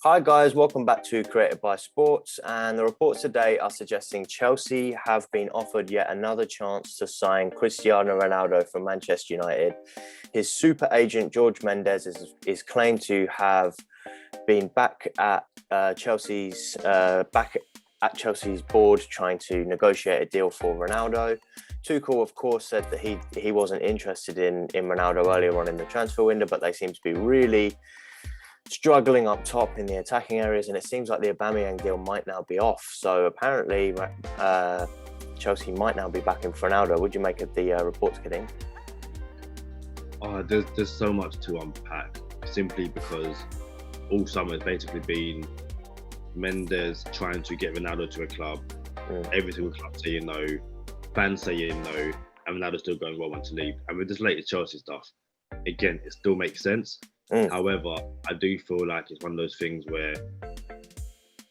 Hi guys, welcome back to Created by Sports. And the reports today are suggesting Chelsea have been offered yet another chance to sign Cristiano Ronaldo from Manchester United. His super agent George Mendes is claimed to have been back at Chelsea's board trying to negotiate a deal for Ronaldo. Tuchel, of course, said that he wasn't interested in Ronaldo earlier on in the transfer window, but they seem to be really struggling up top in the attacking areas, and it seems like the Aubameyang deal might now be off. So apparently, Chelsea might now be backing for Ronaldo. What do you make of the reports, Kidding? There's so much to unpack, simply because all summer has basically been Mendes trying to get Ronaldo to a club. Every single club saying no, fans saying no, and Ronaldo still going, well, want to leave. And with this latest Chelsea stuff, again, it still makes sense. However, I do feel like it's one of those things where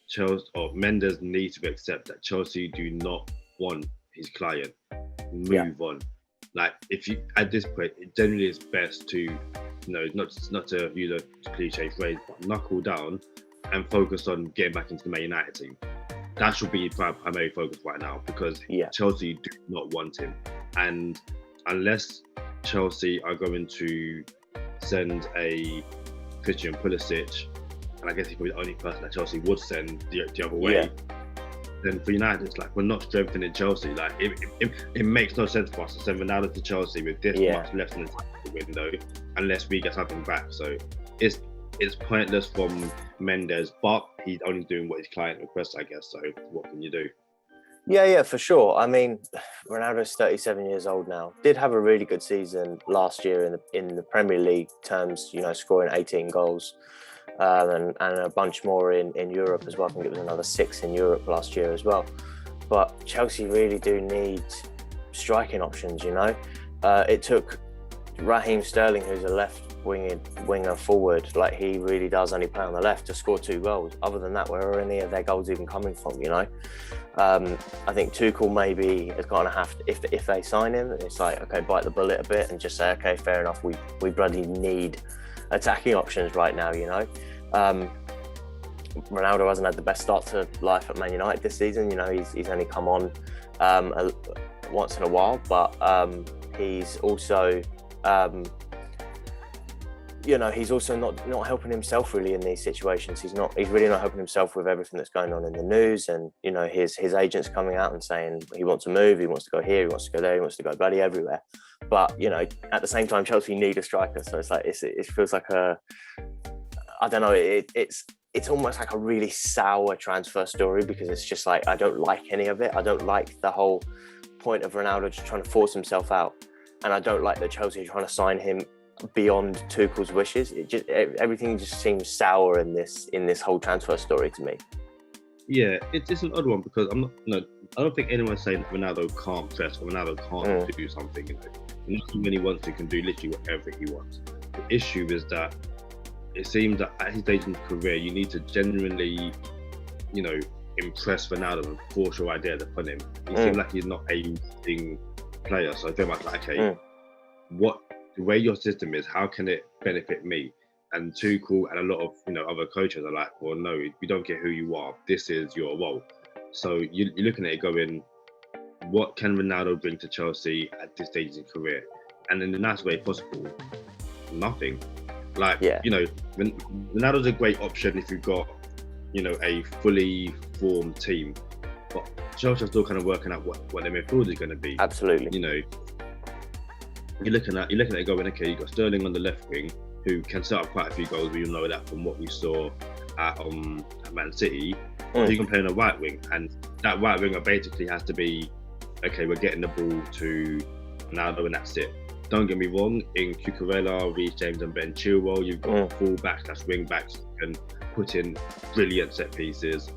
Chelsea or Mendes needs to accept that Chelsea do not want his client. Move on. Like, if you at this point, it generally is best to, not to use a cliche phrase, but knuckle down and focus on getting back into the Man United team. That should be primary focus right now, because Chelsea do not want him. And unless Chelsea are going to send a Christian Pulisic, and I guess he's probably the only person that Chelsea would send the other way, then for United, it's like, we're not strengthening Chelsea. Like, it makes no sense for us to send Ronaldo to Chelsea with this much left in the window unless we get something back. So it's pointless from Mendes, but he's only doing what his client requests, I guess. So what can you do? Yeah, for sure. I mean, Ronaldo's 37 years old now. Did have a really good season last year in the Premier League terms, scoring 18 goals and a bunch more in Europe as well. I think it was another 6 in Europe last year as well. But Chelsea really do need striking options, It took Raheem Sterling, who's a left winger forward, like he really does only play on the left, to score 2 goals. Other than that, where are any of their goals even coming from, I think Tuchel maybe is going to have to, if they sign him, it's like, okay, bite the bullet a bit and just say, okay, fair enough, we bloody need attacking options right now, Ronaldo hasn't had the best start to life at Man United this season. He's only come on once in a while, but he's also he's also not helping himself really in these situations. He's really not helping himself with everything that's going on in the news, and his agent's coming out and saying he wants to move, he wants to go here, he wants to go there, he wants to go bloody everywhere. But at the same time, Chelsea need a striker, so it's like it feels like I don't know, it's almost like a really sour transfer story, because it's just like, I don't like any of it. I don't like the whole point of Ronaldo just trying to force himself out, and I don't like that Chelsea are trying to sign him beyond Tuchel's wishes. Everything just seems sour in this whole transfer story to me. Yeah, it's an odd one, because I don't think anyone's saying Ronaldo can't press or Ronaldo can't do something. Nothing when he wants to, can do literally whatever he wants. The issue is that it seems that at his stage in his career, you need to genuinely, impress Ronaldo and force your ideas upon him. He seems like he's not a winning player, so I feel like, okay, the way your system is, how can it benefit me? And Tuchel and a lot of other coaches are like, well, no, we don't care who you are. This is your role. So you're looking at it going, what can Ronaldo bring to Chelsea at this stage in his career? And in the nicest way possible, nothing. Like, Ronaldo's a great option if you've got, a fully formed team. But Chelsea are still kind of working out what their midfield is going to be. Absolutely. You're looking at it going, okay, you've got Sterling on the left wing, who can set up quite a few goals. We all know that from what we saw at Man City. You can play on the right wing, and that right winger basically has to be, okay, we're getting the ball to Ronaldo and that's it. Don't get me wrong, in Cucurella, Reece James and Ben Chilwell, you've got full backs, that's wing backs, who can put in brilliant set pieces.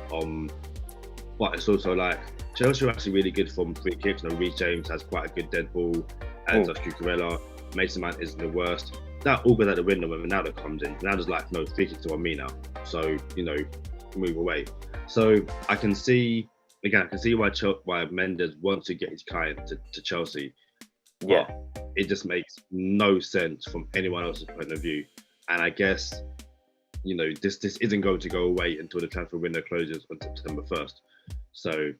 But it's also like, Chelsea are actually really good from free kicks. Reece James has quite a good dead ball, and does Cucurella. Mason Mount isn't the worst. That all goes out the window when Ronaldo comes in. Ronaldo's like, no, free kicks are on me now. So, move away. So I can see why Mendes wants to get his client to Chelsea. Yeah. It just makes no sense from anyone else's point of view. And I guess this isn't going to go away until the transfer window closes on September 1st. So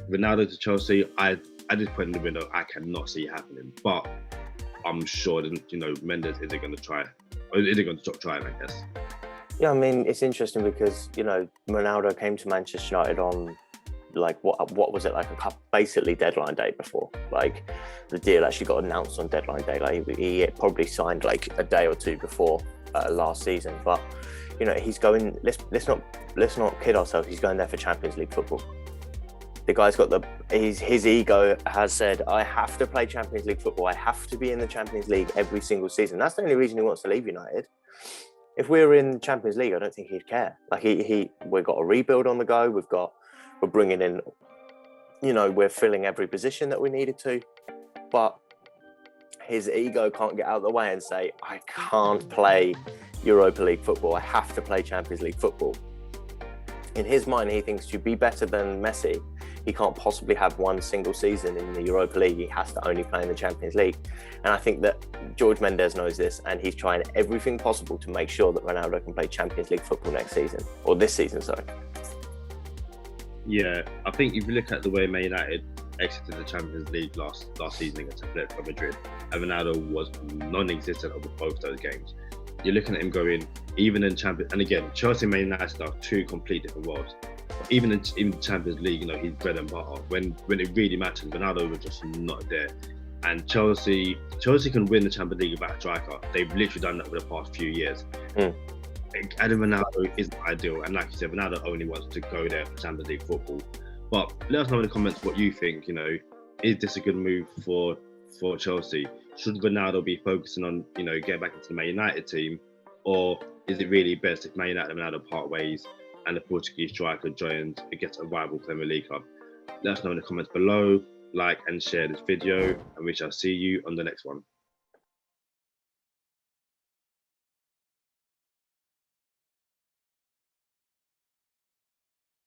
Ronaldo to Chelsea, at this point in the window, I cannot see it happening. But I'm sure that Mendes isn't going to try, or isn't going to stop trying, I guess. Yeah, I mean, it's interesting because Ronaldo came to Manchester United on like what was it, like basically deadline day before. Like the deal actually got announced on deadline day. Like he probably signed like a day or two before last season. But he's going. Let's not kid ourselves. He's going there for Champions League football. The guy's got his ego has said, I have to play Champions League football. I have to be in the Champions League every single season. That's the only reason he wants to leave United. If we were in Champions League, I don't think he'd care. Like we've got a rebuild on the go. We're bringing in, we're filling every position that we needed to, but his ego can't get out of the way and say, I can't play Europa League football. I have to play Champions League football. In his mind, he thinks to be better than Messi, he can't possibly have one single season in the Europa League. He has to only play in the Champions League. And I think that George Mendes knows this, and he's trying everything possible to make sure that Ronaldo can play Champions League football next season, or this season, sorry. Yeah, I think if you look at the way Man United exited the Champions League last season against Atletico Madrid, and Ronaldo was non-existent over both those games. You're looking at him going, even in Champions, and again, Chelsea and Man United are two complete different worlds. But even in Champions League, he's bread and butter. When it really matters, Ronaldo was just not there. And Chelsea can win the Champions League without a striker. They've literally done that over the past few years. Adding Ronaldo isn't ideal, and like you said, Ronaldo only wants to go there for Champions League football. But let us know in the comments what you think. Is this a good move for Chelsea? Should Ronaldo be focusing on getting back into the Man United team, or is it really best if Man United and Ronaldo part ways and the Portuguese striker joins against a rival Premier League club? Let us know in the comments below. Like and share this video, and we shall see you on the next one.